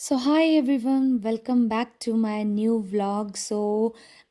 So hi everyone, welcome back to my new vlog.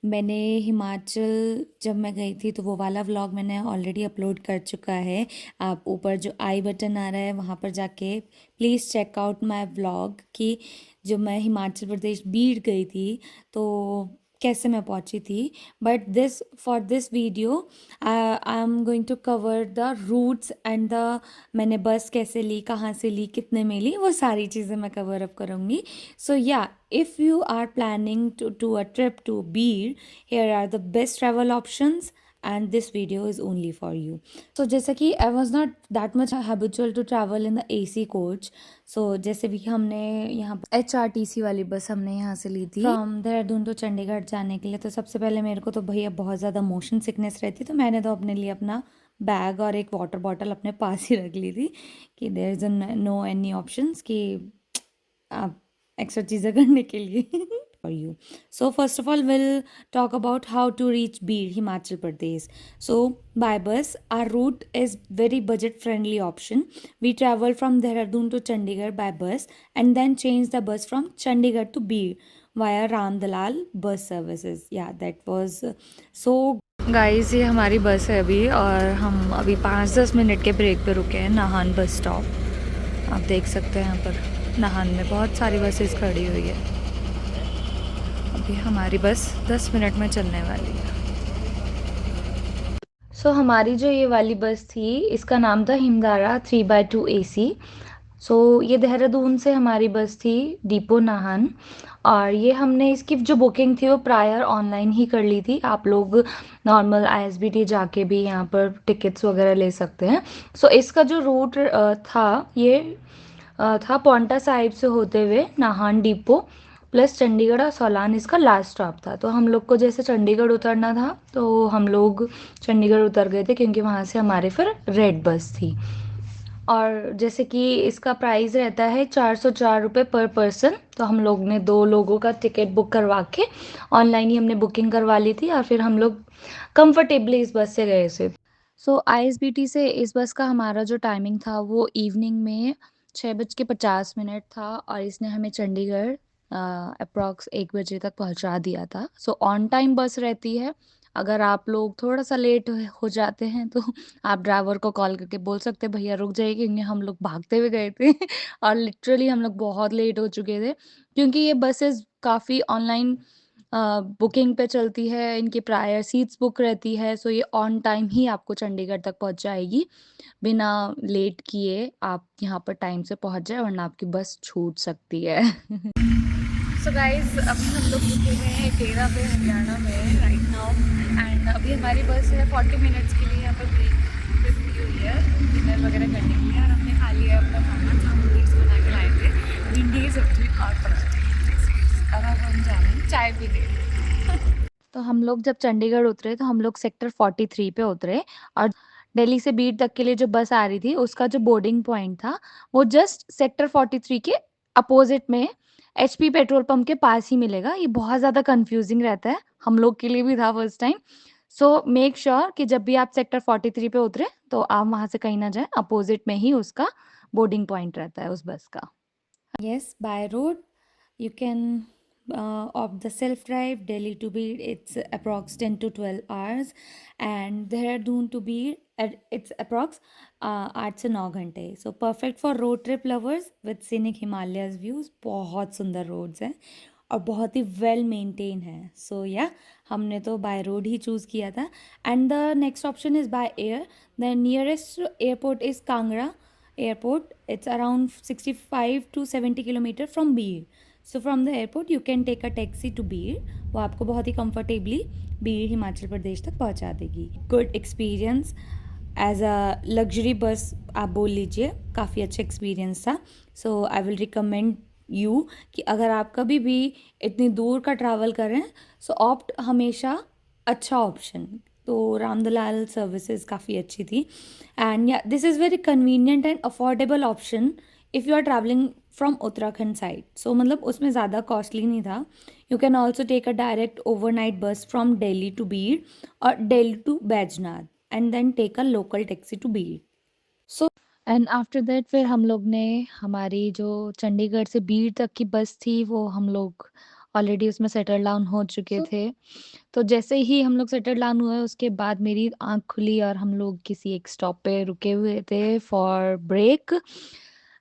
मैंने हिमाचल जब मैं गई थी तो वो वाला व्लॉग मैंने ऑलरेडी अपलोड कर चुका है। आप ऊपर जो आई बटन आ रहा है वहाँ पर जाके please check out my vlog कि जो मैं हिमाचल प्रदेश बीड़ गई थी तो कैसे मैं पहुँची थी। But this for this video I am going to cover the routes and the मैंने बस कैसे ली, कहाँ से ली, कितने में ली, वो सारी चीज़ें मैं कवर अप करूँगी। So yeah, if you are planning to a trip to Bir, here are the best travel options and this video is only for you. So जैसे कि I was not that much habitual to travel in the AC coach. So जैसे भी हमने यहाँ पर HRTC वाली बस हमने यहाँ से ली थी फ्रॉम देहरादून टू चंडीगढ़ जाने के लिए। तो सबसे पहले मेरे को तो भैया बहुत ज़्यादा मोशन सिकनेस रहती, तो मैंने तो अपने लिए अपना बैग और एक वाटर बॉटल अपने पास ही रख ली थी कि there is no any options कि आप एक्स्ट्रा चीज़ें करने के लिए for you. So first of all, we'll talk about how to reach Beer, Himachal Pradesh. So by bus, our route is very budget-friendly option. We travel from Dehradun to Chandigarh by bus and then change the bus from Chandigarh to Beer via Ram Dalal bus services. Yeah, that was so. Guys, ये हमारी बस है अभी और हम अभी 5-10 minute के break पे रुके हैं नाहन बस स्टॉप। आप देख सकते हैं यहाँ पर नाहन में बहुत सारी बसेस खड़ी हुई है। अभी हमारी बस 10 मिनट में चलने वाली है। हमारी जो ये वाली बस थी इसका नाम था हिमदारा 3x2 AC। ये देहरादून से हमारी बस थी डिपो नाहन, और ये हमने इसकी जो बुकिंग थी वो प्रायर ऑनलाइन ही कर ली थी। आप लोग नॉर्मल ISBT जाके भी यहाँ पर टिकट्स वगैरह ले सकते हैं। इसका जो रूट था ये था पौंटा साहिब से होते हुए नाहन डिपो प्लस चंडीगढ़ और सोलान इसका लास्ट स्टॉप था। तो हम लोग को जैसे चंडीगढ़ उतरना था तो हम लोग चंडीगढ़ उतर गए थे क्योंकि वहाँ से हमारे फिर रेड बस थी। और जैसे कि इसका प्राइस रहता है 404 रुपये पर पर्सन। तो हम लोग ने 2 लोगों का टिकट बुक करवा के ऑनलाइन ही हमने बुकिंग करवा ली थी और फिर हम लोग कंफर्टेबली इस बस से गए थे। ISBT से इस बस का हमारा जो टाइमिंग था वो इवनिंग में 6:50 था और इसने हमें चंडीगढ़ अप्रॉक्स 1 बजे तक पहुंचा दिया था। ऑन टाइम बस रहती है। अगर आप लोग थोड़ा सा लेट हो जाते हैं तो आप ड्राइवर को कॉल करके बोल सकते हैं भैया रुक जाइए, क्योंकि हम लोग भागते हुए गए थे और लिटरली हम लोग बहुत लेट हो चुके थे क्योंकि ये बसेस काफ़ी ऑनलाइन बुकिंग पे चलती है, इनकी प्रायर सीट्स बुक रहती है। ये ऑन टाइम ही आपको चंडीगढ़ तक पहुंच जाएगी। बिना लेट किए आप यहाँ पर टाइम से पहुंच जाए वरना आपकी बस छूट सकती है। गाइस, अभी हम लोग रुके हुए हैं डेरा पे हरियाणा में राइट नाउ एंड अभी हमारी बस है 40 मिनट्स के लिए यहाँ पर ब्रेक रुकी हुई है डिनर वगैरह करने के लिए। और हमने खा लिया अपना खाना जो हम डिश बना के लाए थे, भिंडी की सब्जी और पराठे। अब हम जा रहे हैं चाय पीने। तो हम लोग जब चंडीगढ़ उतरे तो हम लोग सेक्टर 43 पे उतरे और दिल्ली से बीड़ तक के लिए जो बस आ रही थी उसका जो बोर्डिंग पॉइंट था वो जस्ट सेक्टर 43 के अपोजिट में HP पेट्रोल पंप के पास ही मिलेगा। ये बहुत ज़्यादा कंफ्यूजिंग रहता है, हम लोग के लिए भी था फर्स्ट टाइम। मेक श्योर कि जब भी आप सेक्टर 43 पे उतरे तो आप वहाँ से कहीं ना जाए, अपोजिट में ही उसका बोर्डिंग पॉइंट रहता है उस बस का। Yes, by road you can opt the self drive. Delhi to Beed, it's approx 10 to 12 hours, and Dehradun to Beed, it's approx 8 से 9 घंटे। Perfect for road trip lovers with scenic Himalayas views। बहुत सुंदर roads हैं और बहुत ही well maintain है। हमने तो बाय रोड ही चूज़ किया था। And the next option is by air. The nearest airport is Kangra airport. It's around 65 to 70 kilometer from Beer. From the airport you can take a taxi to Beer। वो आपको बहुत ही comfortably Bir Himachal Pradesh तक पहुंचा देगी। Good experience as a luxury bus आप बोल लीजिए, काफ़ी अच्छा एक्सपीरियंस था। आई विल रिकमेंड यू कि अगर आप कभी भी इतनी दूर का ट्रैवल करें ऑप्ट हमेशा अच्छा ऑप्शन। तो रामदलाल सर्विसेज काफ़ी अच्छी थी and yeah this is very convenient and affordable option if you are travelling from Uttarakhand side. मतलब उसमें ज़्यादा कॉस्टली नहीं था। You can also take a direct overnight bus from Delhi to Bir और Delhi to Baijnath and then take a local taxi to Bir. And after that फिर हम लोग ने हमारी जो चंडीगढ़ से बीड़ तक की बस थी वो हम लोग ऑलरेडी उसमें सेटल डाउन हो चुके थे। तो जैसे ही हम लोग सेटल डाउन हुए उसके बाद मेरी आँख खुली और हम लोग किसी एक स्टॉप पे रुके हुए थे फॉर ब्रेक।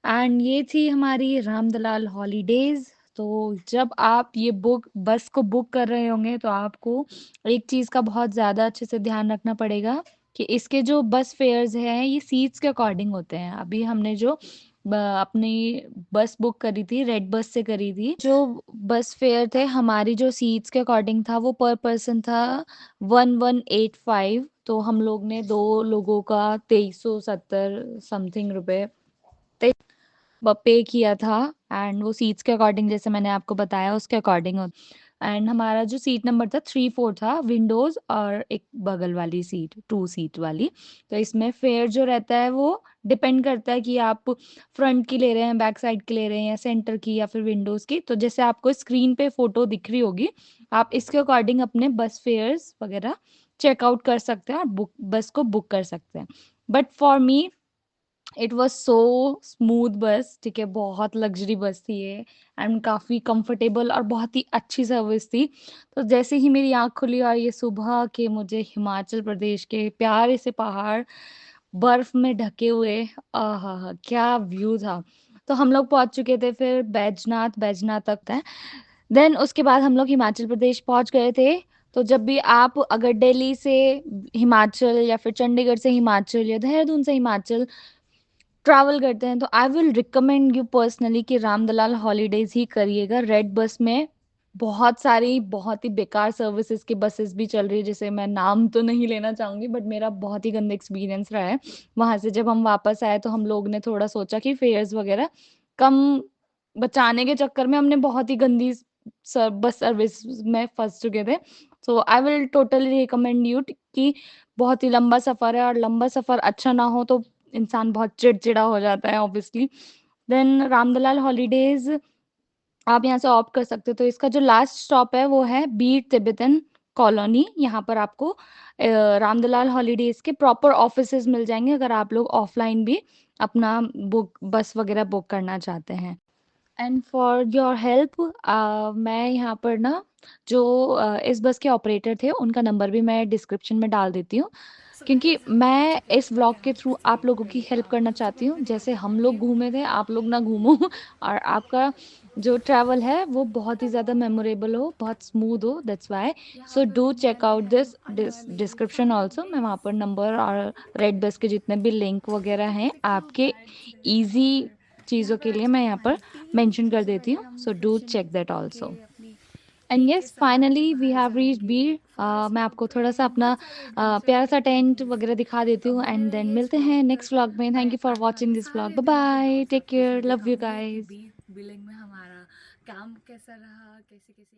एंड ये थी हमारी रामदलाल हॉलीडेज़। तो जब आप ये बुक बस को बुक कर रहे होंगे तो आपको एक चीज़ का बहुत ज़्यादा अच्छे से ध्यान रखना पड़ेगा कि इसके जो बस फेयर्स हैं ये सीट्स के अकॉर्डिंग होते हैं। अभी हमने जो अपनी बस बुक करी थी रेड बस से करी थी, जो बस फेयर थे हमारी जो सीट्स के अकॉर्डिंग था वो पर पर्सन था 1185। तो हम लोग ने दो लोगों का 2370 समथिंग रुपए पे किया था। एंड वो सीट्स के अकॉर्डिंग जैसे मैंने आपको बताया उसके अकॉर्डिंग एंड हमारा जो सीट नंबर था 3-4 था विंडोज और एक बगल वाली सीट 2 सीट वाली। तो इसमें फेयर जो रहता है वो डिपेंड करता है कि आप फ्रंट की ले रहे हैं बैक साइड की ले रहे हैं या सेंटर की या फिर विंडोज की। तो जैसे आपको स्क्रीन पे फोटो दिख रही होगी आप इसके अकॉर्डिंग अपने बस फेयर्स वगैरह चेकआउट कर सकते हैं और बुक बस को बुक कर सकते हैं। But for me it was so smooth बस, ठीक है, बहुत लग्जरी बस थी ये एंड काफ़ी कंफर्टेबल और बहुत ही अच्छी सर्विस थी। तो जैसे ही मेरी आँख खुली और ये सुबह के मुझे हिमाचल प्रदेश के प्यारे से पहाड़ बर्फ में ढके हुए, आहा! क्या व्यू था। तो हम लोग पहुँच चुके थे फिर बैजनाथ तक है। देन उसके बाद हम लोग हिमाचल प्रदेश पहुँच गए थे। तो जब भी आप अगर दिल्ली से हिमाचल या फिर चंडीगढ़ से हिमाचल या देहरादून से हिमाचल ट्रैवल करते हैं तो I will recommend you personally कि रामदलाल हॉलीडेज ही करिएगा। रेड बस में बहुत सारी बहुत ही बेकार सर्विसेज की बसेस भी चल रही है जिसे मैं नाम तो नहीं लेना चाहूंगी बट मेरा बहुत ही गंदा एक्सपीरियंस रहा है वहां से। जब हम वापस आए तो हम लोग ने थोड़ा सोचा कि फेयर्स वगैरह कम बचाने के चक्कर में हमने बहुत ही गंदी बस सर्विस में फंस चुके थे। So I will totally recommend you कि बहुत ही लंबा सफर है और लंबा सफर अच्छा ना हो तो इंसान बहुत चिड़चिड़ा हो जाता है ऑब्वियसली। देन रामदलाल हॉलीडेज आप यहाँ से ऑप्ट कर सकते हो। तो इसका जो लास्ट स्टॉप है वो है बीड़ तिब्बतन कॉलोनी। यहाँ पर आपको रामदलाल हॉलीडेज के प्रॉपर ऑफिसेज मिल जाएंगे अगर आप लोग ऑफलाइन भी अपना बुक बस वगैरह बुक करना चाहते हैं। एंड फॉर योर हेल्प मैं यहाँ पर ना जो इस बस के ऑपरेटर थे उनका नंबर भी मैं डिस्क्रिप्शन में डाल देती हूँ क्योंकि मैं इस व्लॉग के थ्रू आप लोगों की हेल्प करना चाहती हूँ। जैसे हम लोग घूमे थे आप लोग ना घूमो और आपका जो ट्रैवल है वो बहुत ही ज़्यादा मेमोरेबल हो बहुत स्मूथ हो। That's why so do check out this description also. मैं वहाँ पर नंबर और रेड बस के जितने भी लिंक वगैरह हैं आपके इजी चीज़ों के लिए मैं यहाँ पर मेंशन कर देती हूँ। So do check that also. And yes finally we have reached Bir. मैं आपको थोड़ा सा अपना प्यारा सा टेंट वगैरह दिखा देती हूँ एंड देन मिलते हैं नेक्स्ट व्लॉग में। Thank you for watching this vlog. Bye bye, take care, love you guys. Billing में हमारा काम कैसा रहा, कैसे कैसे